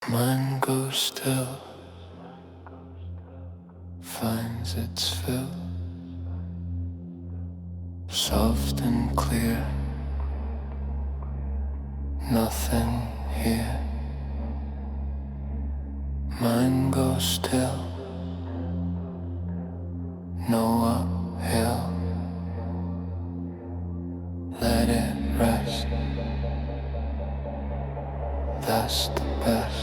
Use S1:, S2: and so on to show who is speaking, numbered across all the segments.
S1: Mind goes still, finds its fill, soft and clear, nothing here. Mind goes still, no uphill, let it rest, that's the best.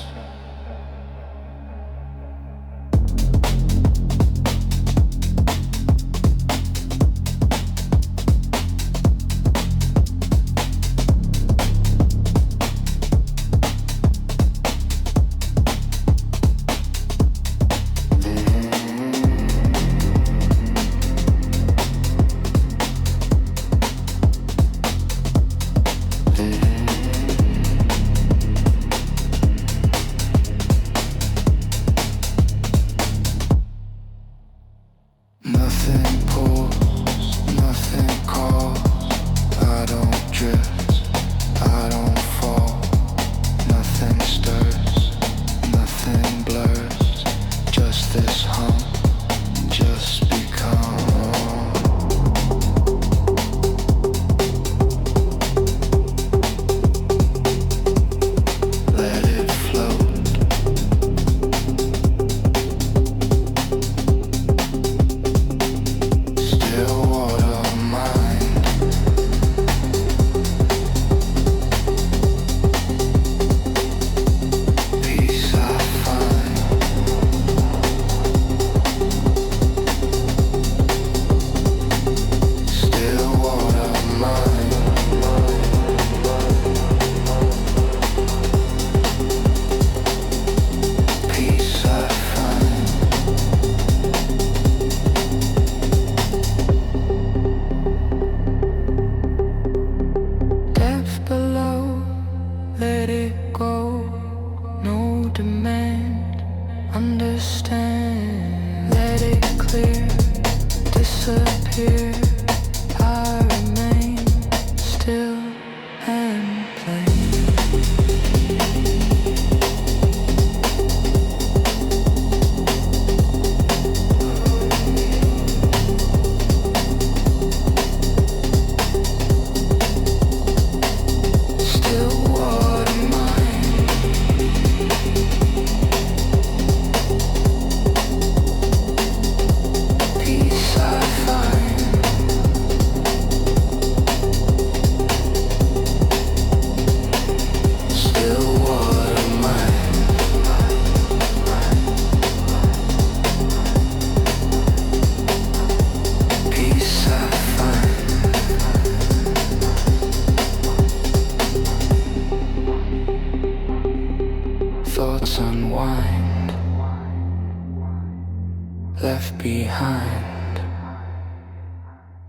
S1: Left behind,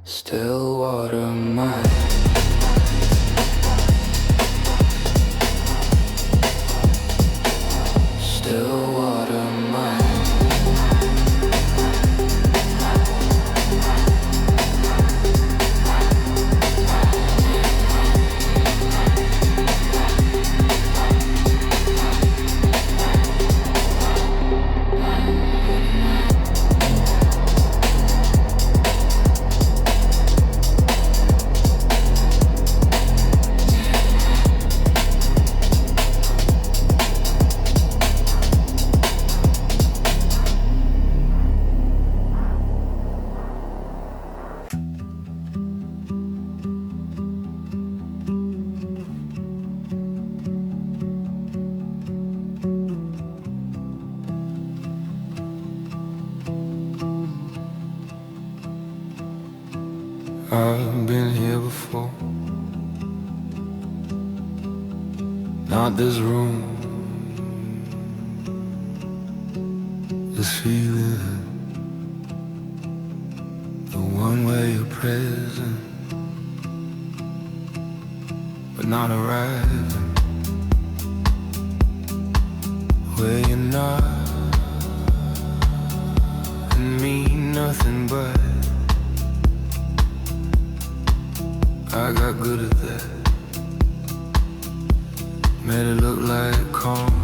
S1: still water mind. Still water mind.
S2: I've been here before. Not this room, this feeling, the one where you're present, but not arriving, where you're not, and mean nothing but. I got good at that. Made it look like calm,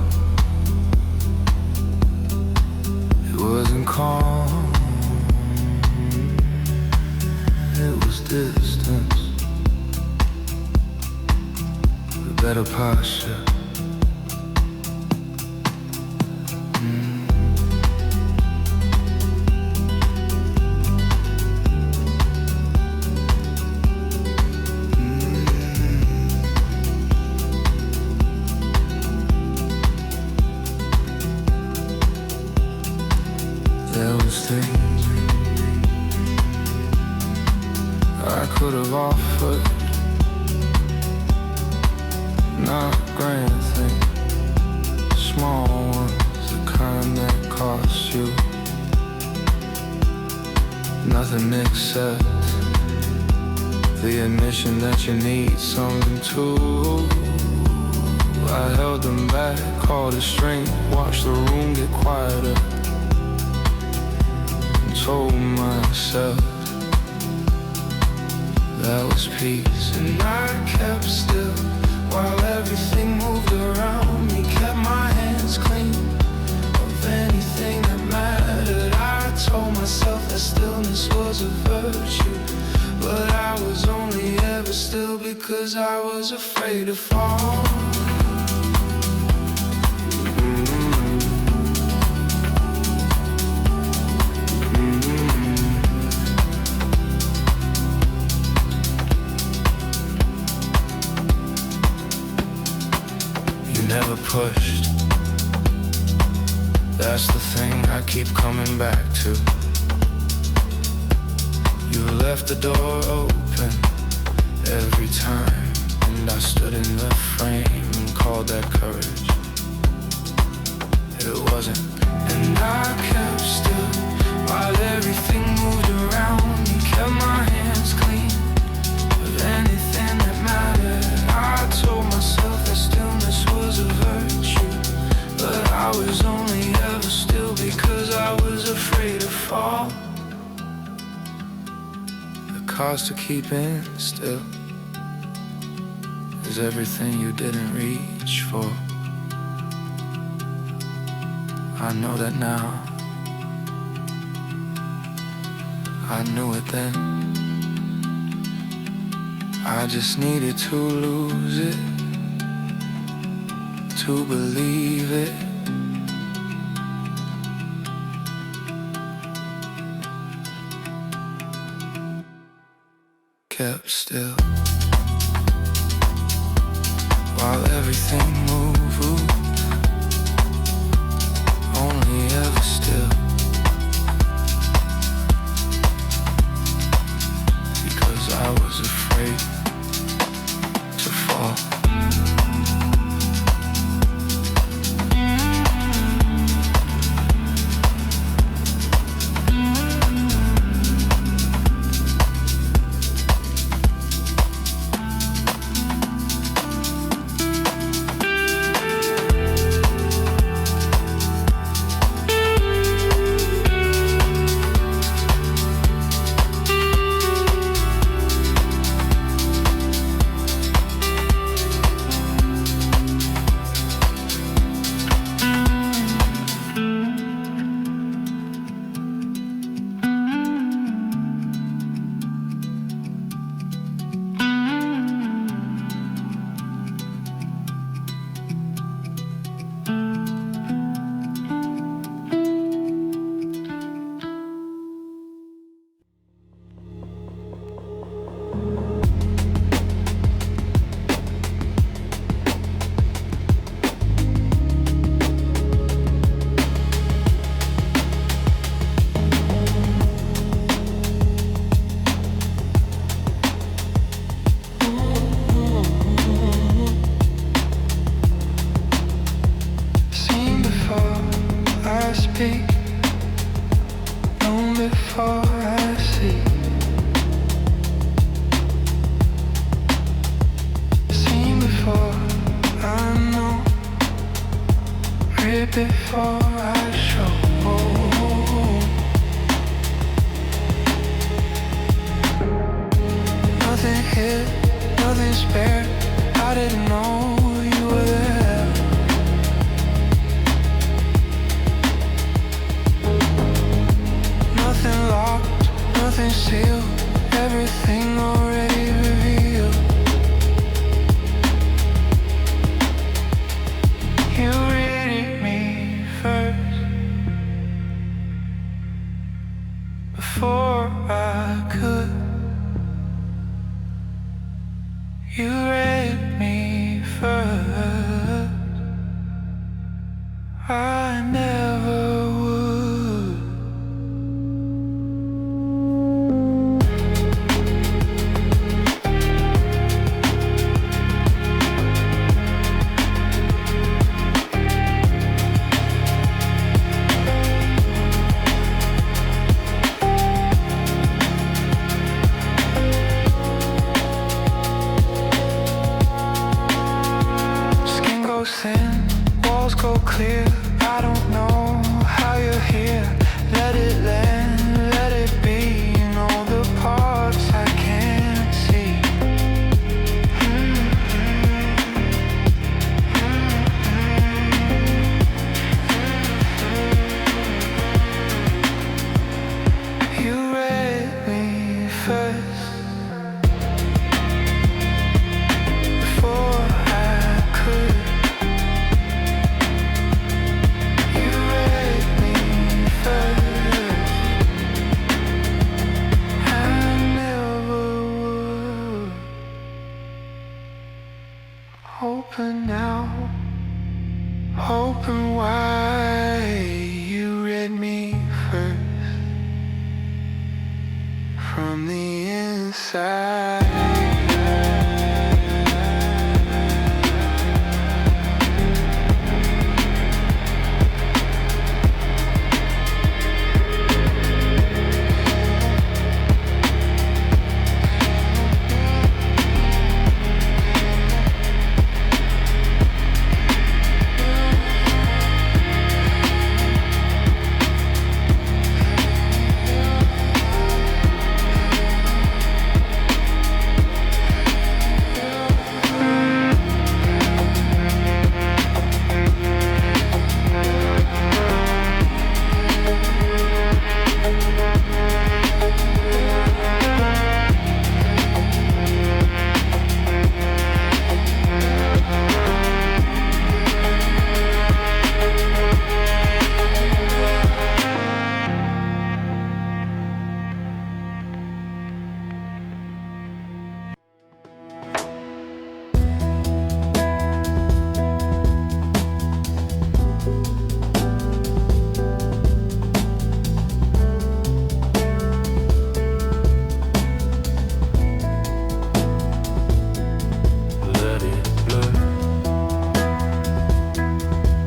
S2: could have offered. Not grand things, small ones, the kind that cost you nothing except the admission that you need something too. I held them back, called it strength, watched the room get quieter, and told myself that was peace. And I kept still while everything moved around me, kept my hands clean of anything that mattered. I told myself that stillness was a virtue, but I was only ever still because I was afraid to fall. Never pushed. That's the thing I keep coming back to. You left the door open every time, and I stood in the frame and called that courage. It wasn't. And I kept still while everything moved around me, kept my hands clean of anything that mattered. I told myself that stillness was a virtue, but I was only ever still because I was afraid to fall. The cost of keeping still is everything you didn't reach for. I know that now. I knew it then. I just needed to lose it to believe it. Kept still while everything moved, only ever still because I was afraid to fall. Known before I see. Seen before I know. Read before I show. Nothing hid, nothing spared. I didn't know you were there. Nothing locked, nothing sealed, everything already revealed. You read me first, before I could. You coast go clear. I don't know how you're here. Let it land, let it be. You know the parts I can't see. You read me first before I could. You read me first. I never would. Open now, open wide. You read me first from the inside. Let it blur.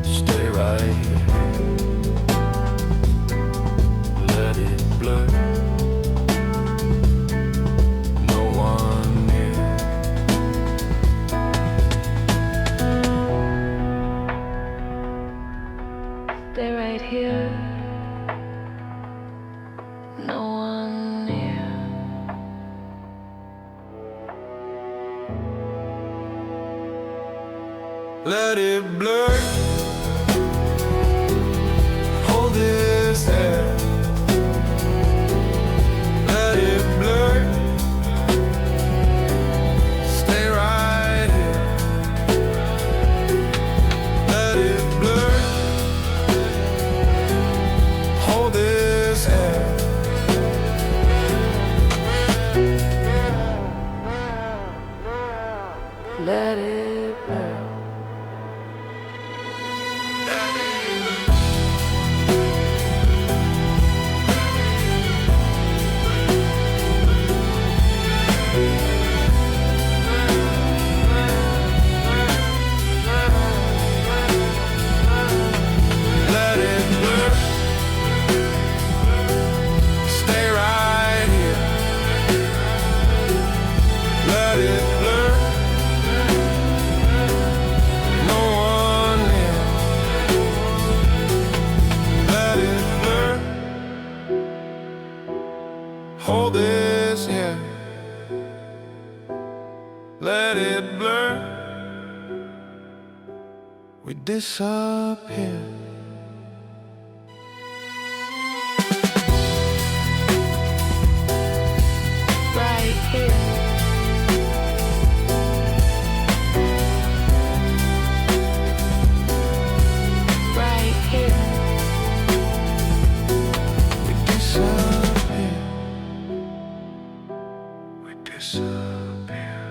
S2: Stay right here. Let it blur. No one near.
S3: Stay right here. No one near.
S2: Let it blur. Hold this air. Let it blur. Stay right here. Let it blur. Hold this air.
S3: Let it burn.
S2: Let it blur. Stay right here. Let it blur. No one near. Let it blur. Hold this here. Let it blur. We disappear.
S3: Right here. Right here.
S2: We disappear. We disappear.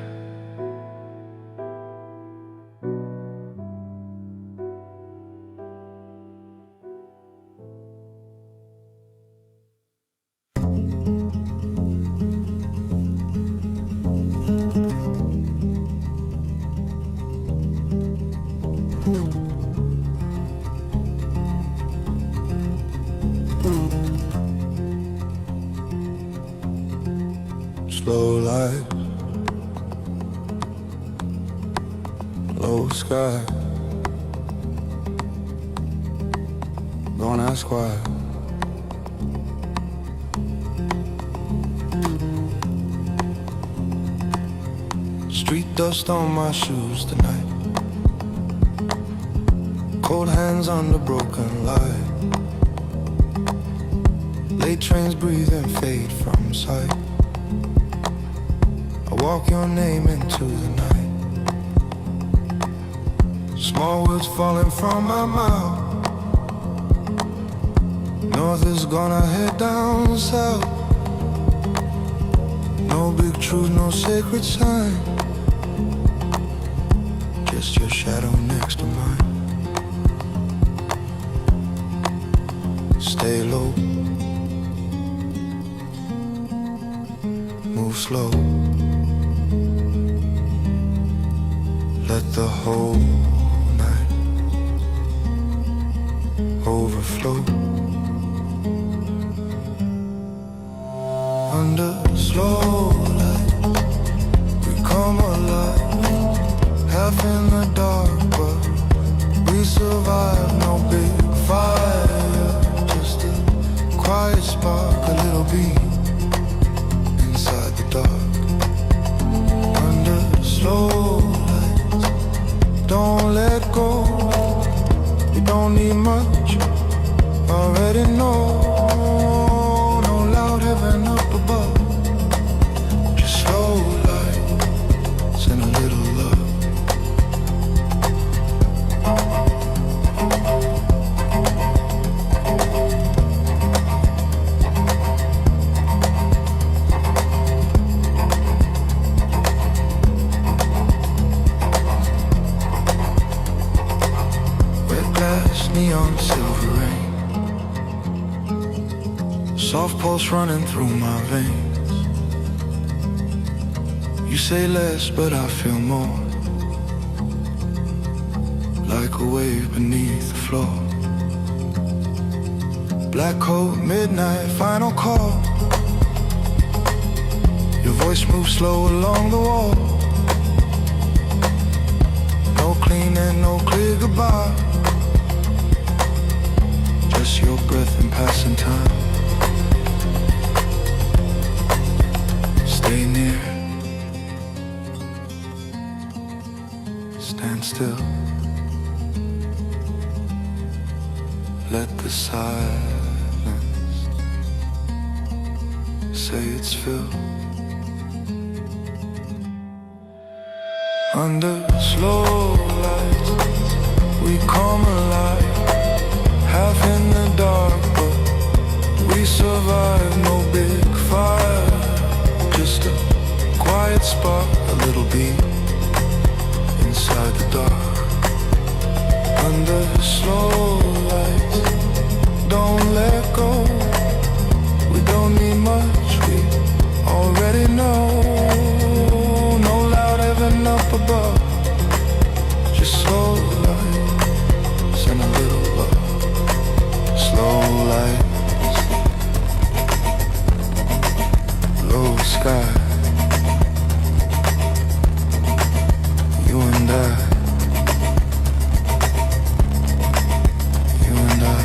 S2: Slow light, low sky. don't ask why. Street dust on my shoes tonight. Cold hands on the broken light. Late trains breathe and fade from sight. I walk your name into the night. Small words falling from my mouth. North is gonna head down south. No big truth, no sacred sign. Just your shadow next to mine. Stay low, move slow. Let the whole night overflow. Under slow light, we come alive. Half in the dark, but we survive. No big fire, just a quiet spark, a little beam inside the dark. Under slow lights, don't let go. You don't need much, already know. No loud heaven up above, just slow lights and a little love. Neon silver rain, soft pulse running through my veins. You say less, but I feel more, like a wave beneath the floor. Black coat, midnight, final call. Your voice moves slow along the wall. No cleaning, no clear goodbye. Just your breath and passing time. Stay near, stand still. Let the silence say it's filled. Under slow lights, we come alive. Half in the dark, but we survive. No big fire, just a quiet spark, a little beam inside the dark. Under slow lights, don't let go. We don't need much, we already know. No loud heaven up above, just slow lights and a little love. Slow lights, low sky. You and I, you and I.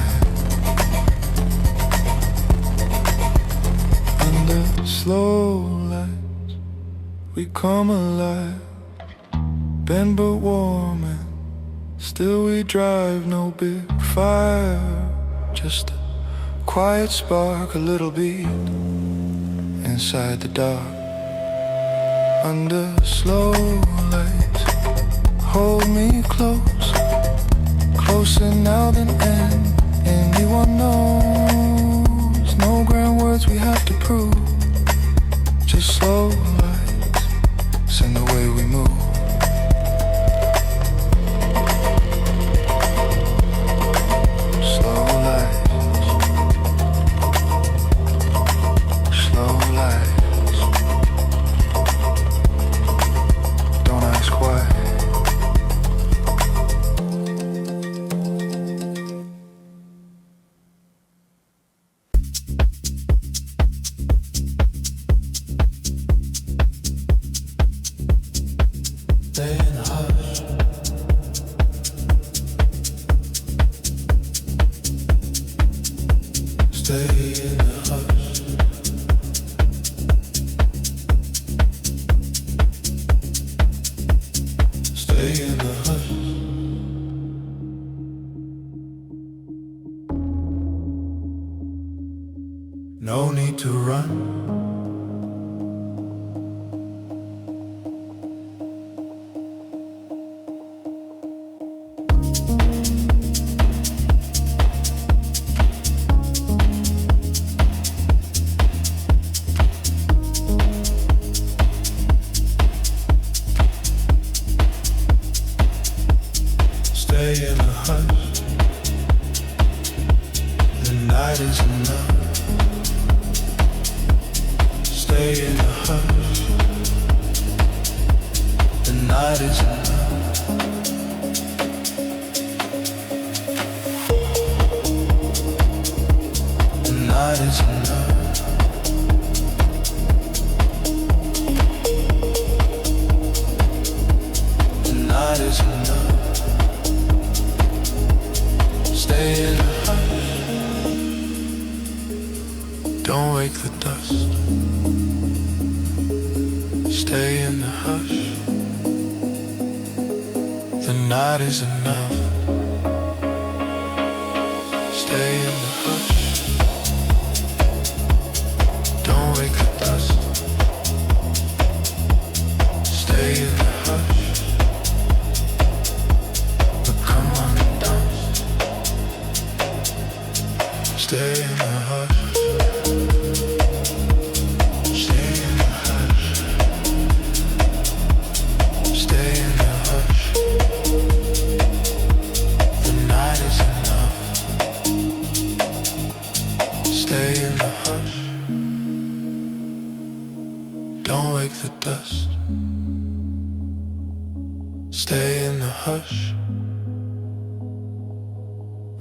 S2: Under slow lights, we come alive. Bend but warm and still we drive. No big fire, just a quiet spark, a little beat inside the dark. Under slow lights, hold me close, closer now than anyone knows. No grand words we have to prove, just slow lights send the way we move. No need to run. Stay in a hush. The night is enough. Stay in the hush. The night is enough. The night is enough. The night is enough. Stay in the hush. Don't wake the dust. Stay in the hush. The night is enough. Stay in the hush. Don't wake the dust. Stay in the hush. But come on and dance. Stay in the hush. Don't wake the dust. Stay in the hush.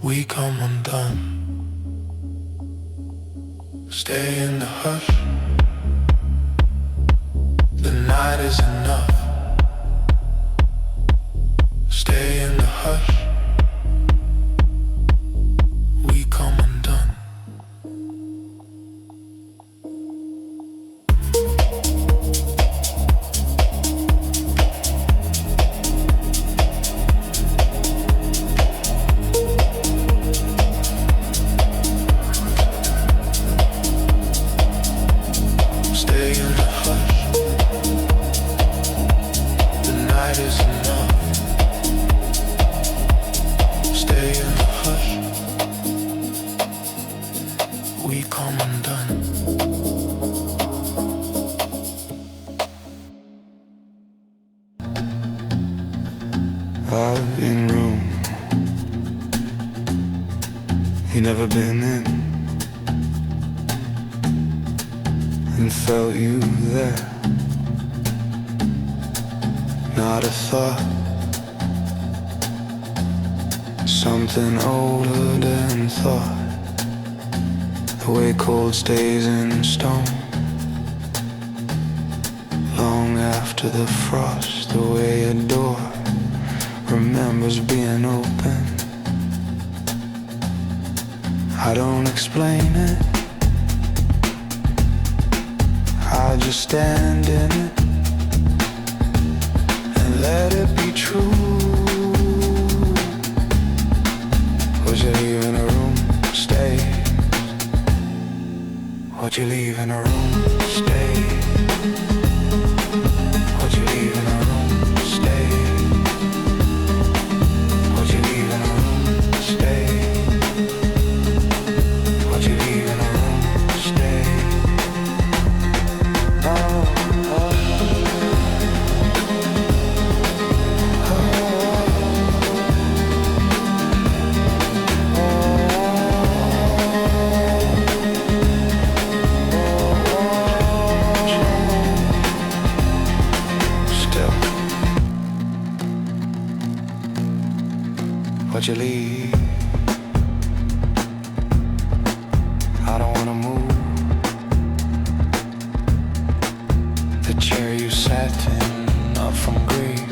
S2: We come undone. Stay in the hush. The night is enough. Stay in the hush. We come undone. We come undone.
S1: I've been room you never been in, and felt you there. Not a thought, something older than thought. The way cold stays in stone, long after the frost. The way a door remembers being open. I don't explain it, I just stand in it and let it be true. Would you leave in a room? Stay. Would you leave in a room? Stay. Would you leave in a room? Stay. Would you leave in a room? Stay. Would you leave in a room? Stay. Oh, oh. Would you leave? I don't wanna move. The chair you sat in, not from grief,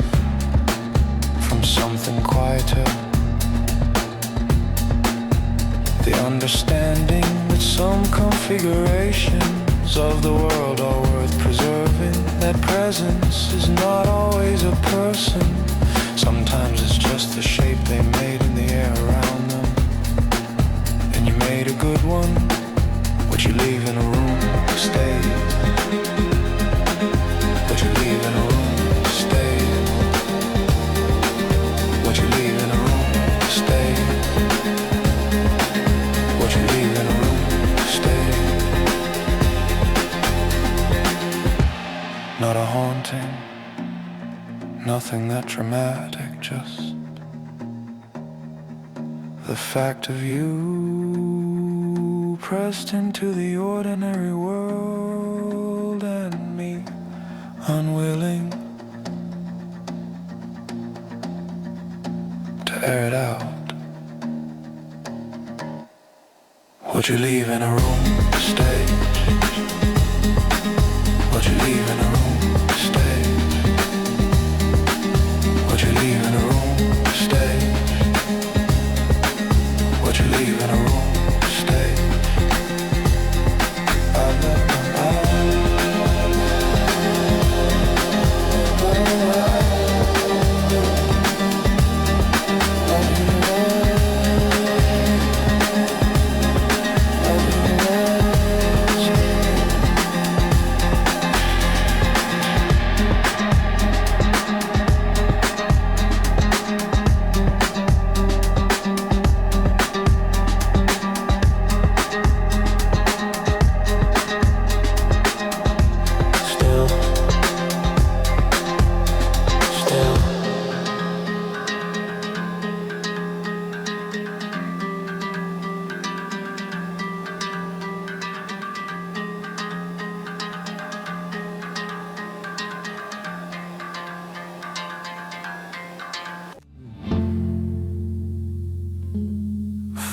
S1: from something quieter. The understanding that Some configurations of the world are worth preserving. That presence is not always a person. Sometimes it's just the shape they made in the air around them. And you made a good one. What you leave in a room stays. What you leave in a room stays. What you leave in a room stays. What you leave in a room stays. Not a haunting, nothing that dramatic, just the fact of you pressed into the ordinary world, and me unwilling to air it out. What you leave in a room stays. What you leave in a room stays. What you leave in a room stays. What you leave in a room stays.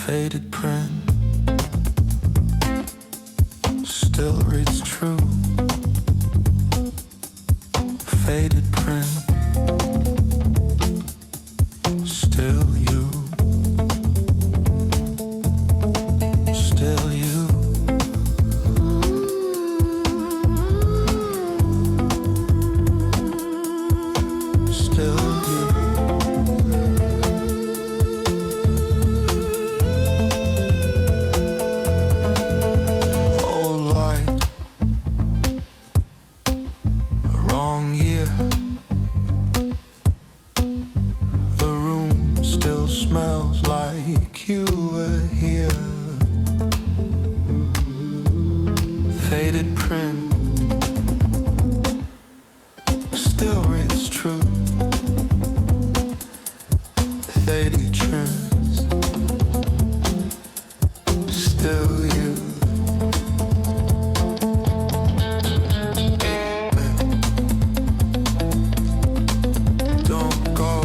S1: Faded print still reads true. Faded print, still you, still you. Still you. Smells like you were here. Faded print still reads true. Faded trends, still you. Don't go.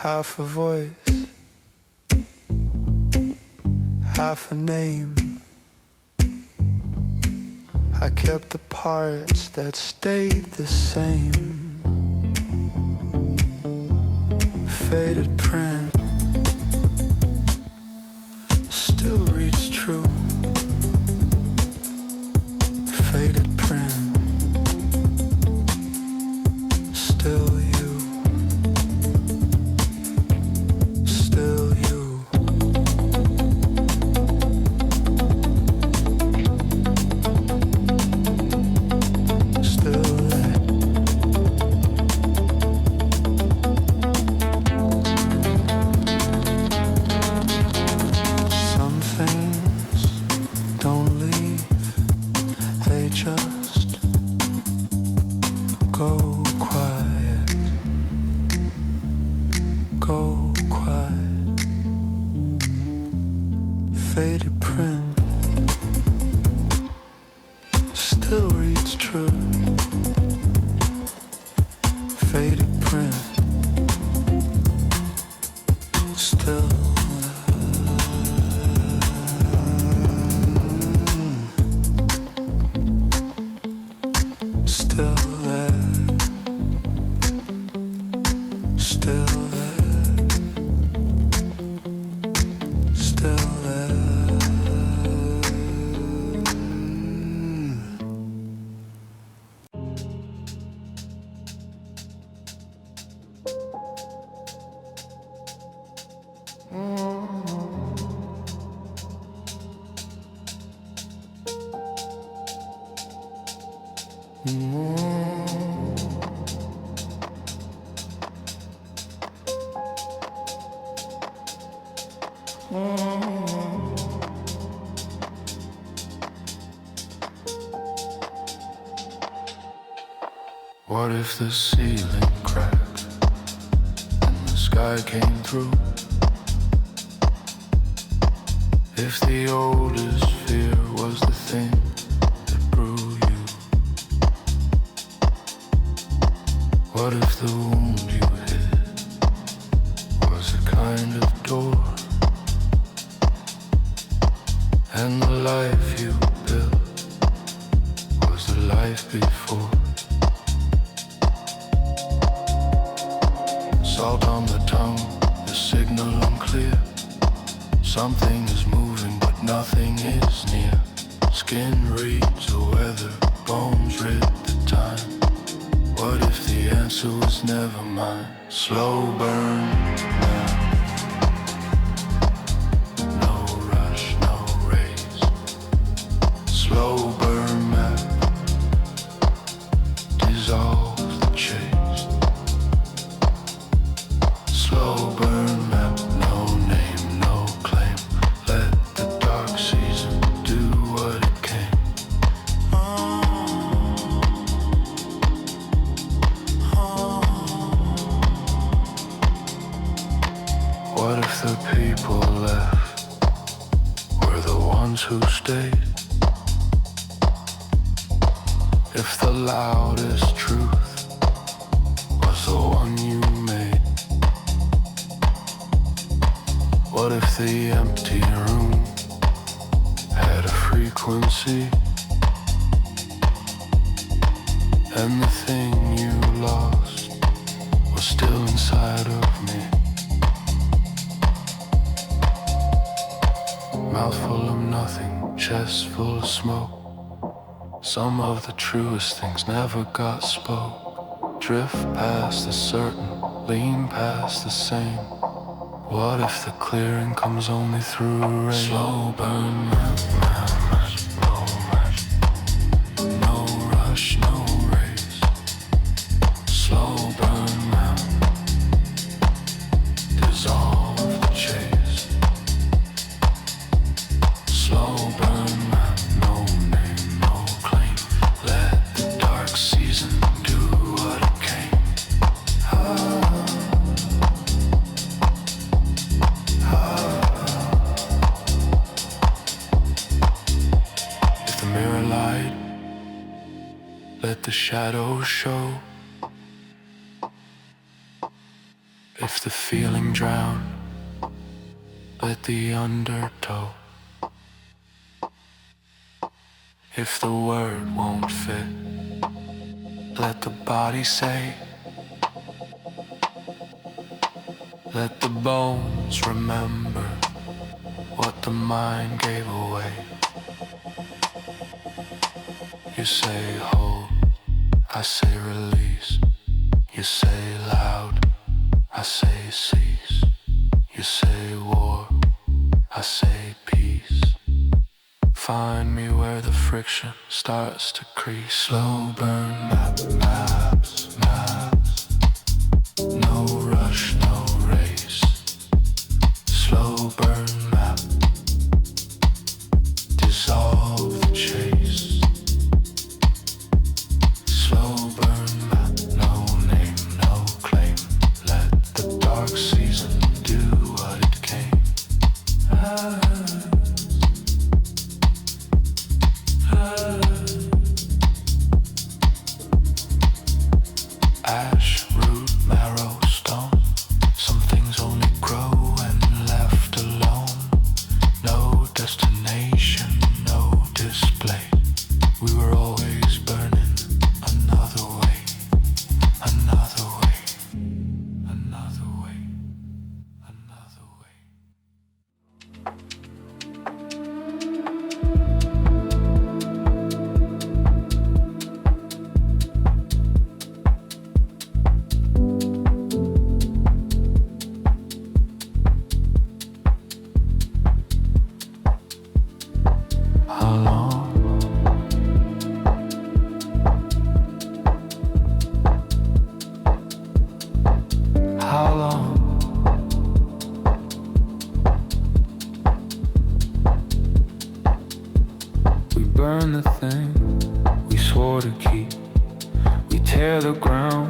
S1: Half a voice, half a name. I kept the parts that stayed the same. Faded print still reads true. Faded print still you. Just go quiet, go quiet. Faded print What if the ceiling cracked and the sky came through? If the oldest fear was the thing that grew you? What if the wound you hid was a kind of door? And the life you built was the life before? Salt on the tongue, the signal unclear. Something is moving but nothing is near. Skin reads the weather, bones read the time. What if the answer was never mine? Slow burn now. No rush, no race. Slow burn map dissolves the chase. Slow burn map, no name, no claim. Let the dark season do what it came. What if the people left were the ones who stayed? If the loudest truth was the one you made? What if the empty room had a frequency? And the thing you lost was still inside of me? Mouth full of nothing, chest full of smoke. Some of the truest things never got spoke. Drift past the certain, lean past the same. What if the clearing comes only through rain? Slow burn map, slow map. No rush, no race. Slow burn map. Dissolve the chase. Slow burn map, no name, no claim. Let the dark season do what it came. If the mirror lied, let the shadows show. If the feeling drowned, let the undertow. If the word won't fit, let the body say. Let the bones remember what the mind gave away. You say hold, I say release. You say loud, I say cease. You say war, I say peace. Find me where the friction starts to crease. Slow burn maps. No rush, no race. Slow burn map. Dissolve the chase. Slow burn map. No name, no claim. Let the dark season do what it came. burn the thing we swore to keep. We tear the ground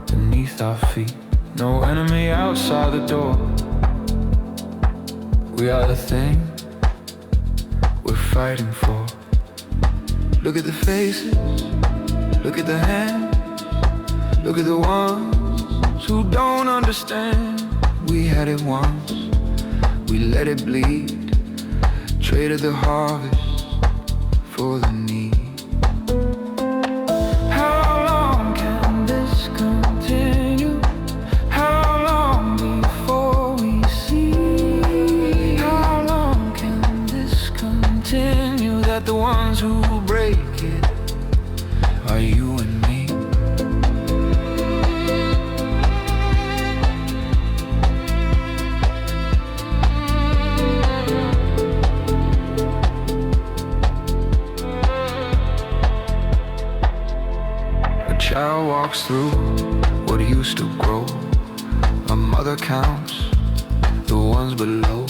S1: beneath our feet. No enemy outside the door. We are the thing we're fighting for. Look at the faces, look at the hands, look at the ones who don't understand. We had it once, we let it bleed, traded the harvest for the need. How long can this continue? How long before we see? How long can this continue? That the ones who break it are you and me. Child walks through what used to grow. A mother counts the ones below.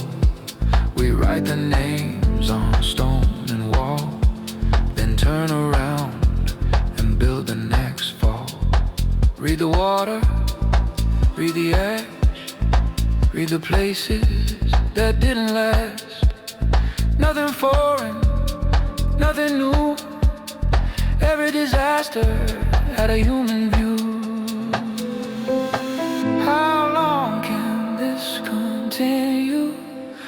S1: We write the names on stone and wall, then turn around and build the next fall. Read the water, read the edge, read the places that didn't last. Nothing foreign, nothing new. Every disaster had a human view. How long can this continue?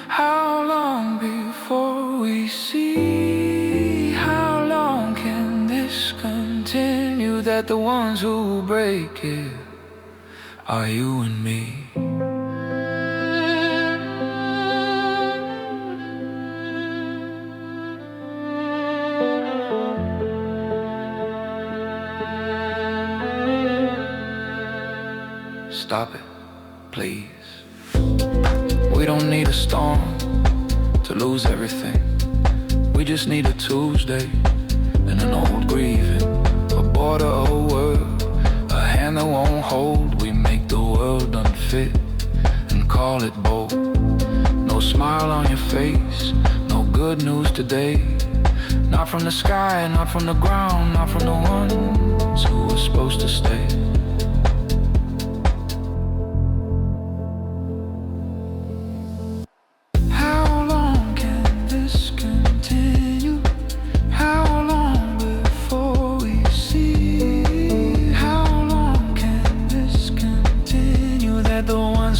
S1: How long before we see? How long can this continue? That the ones who break it are you and me. Stop it, please. We don't need a storm to lose everything. We just need a Tuesday and an old grieving, a border, a word, a hand that won't hold. We make the world unfit and call it bold. No smile on your face, no good news today. Not from the sky, not from the ground, not from the ones who were supposed to stay.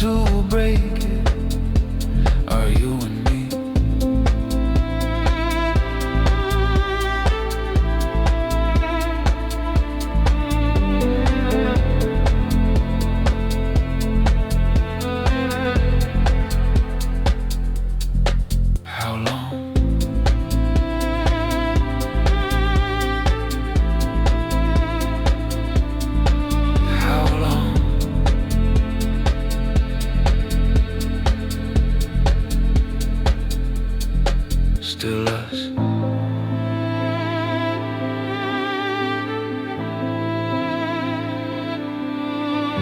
S1: Who break it are you and me. How long? How long? Still us.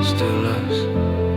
S1: Still us.